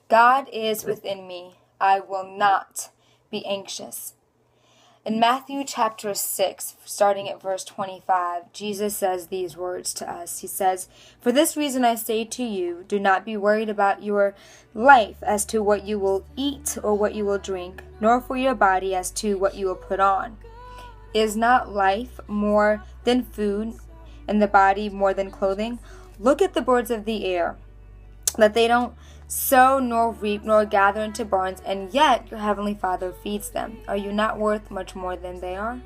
God is within me. I will not be anxious. In Matthew chapter 6, starting at verse 25, Jesus says these words to us. He says, "For this reason I say to you, do not be worried about your life as to what you will eat or what you will drink, nor for your body as to what you will put on. Is not life more than food, and the body more than clothing? Look at the birds of the air, that they don't sow nor reap nor gather into barns, and yet your heavenly Father feeds them. Are you not worth much more than they are?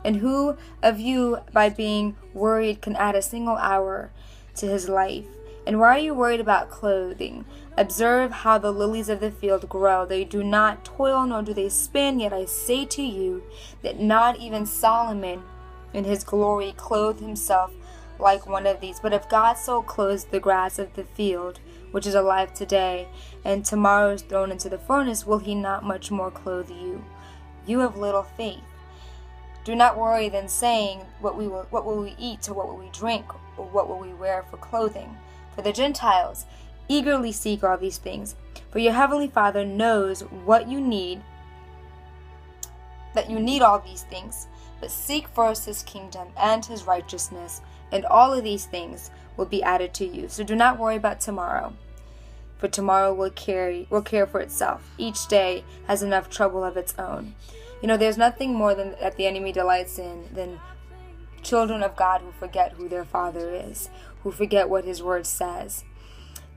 And who of you, by being worried, can add a single hour to his life? And why are you worried about clothing? Observe how the lilies of the field grow. They do not toil nor do they spin, yet I say to you that not even Solomon in his glory clothed himself like one of these. But if God so clothes the grass of the field, which is alive today, and tomorrow is thrown into the furnace, will he not much more clothe you? You have little faith. Do not worry then, saying, what will we eat, or what will we drink, or what will we wear for clothing? For the Gentiles eagerly seek all these things. For your heavenly Father knows what you need, that you need all these things. But seek first his kingdom and his righteousness, and all of these things will be added to you. So do not worry about tomorrow, for tomorrow will care for itself. Each day has enough trouble of its own." There's nothing more that the enemy delights in than children of God who forget who their Father is, who forget what his word says.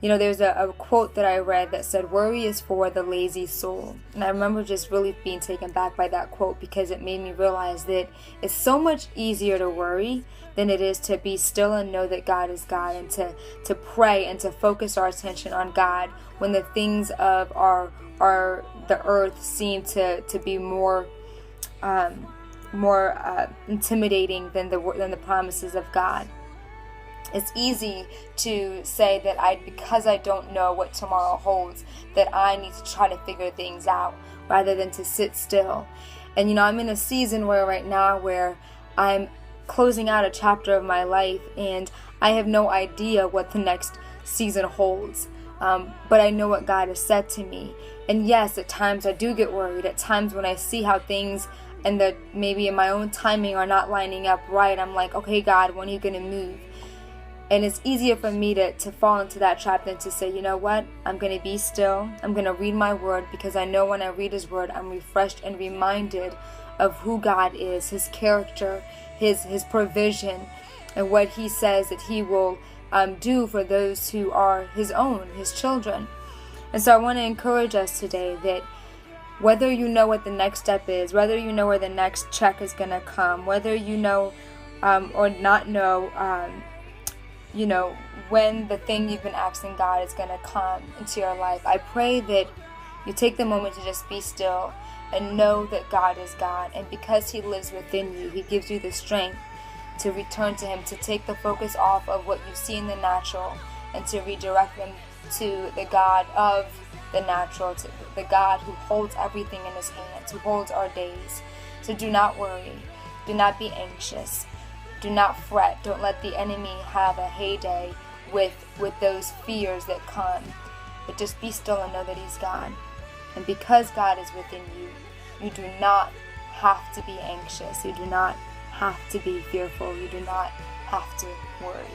There's a quote that I read that said, "Worry is for the lazy soul." And I remember just really being taken back by that quote, because it made me realize that it's so much easier to worry than it is to be still and know that God is God, and to pray and to focus our attention on God when the things of the earth seem to be more intimidating than the promises of God. It's easy to say that because I don't know what tomorrow holds, that I need to try to figure things out rather than to sit still. And I'm in a season right now where I'm closing out a chapter of my life, and I have no idea what the next season holds. But I know what God has said to me. And yes, at times I do get worried. At times when I see how things and that maybe in my own timing are not lining up right, I'm like, okay, God, when are you going to move? And it's easier for me to fall into that trap than to say, you know what, I'm going to be still. I'm going to read my word, because I know when I read his word, I'm refreshed and reminded of who God is, his character, his provision, and what he says that he will do for those who are his own, his children. And so I want to encourage us today that whether you know what the next step is, whether you know where the next check is going to come, whether you know or not know, when the thing you've been asking God is going to come into your life, I pray that you take the moment to just be still and know that God is God. And because he lives within you, he gives you the strength to return to him, to take the focus off of what you see in the natural and to redirect them to the God of the natural, to the God who holds everything in his hands, who holds our days. So do not worry. Do not be anxious. Do not fret. Don't let the enemy have a heyday with those fears that come. But just be still and know that he's God. And because God is within you, you do not have to be anxious. You do not have to be fearful. You do not have to worry.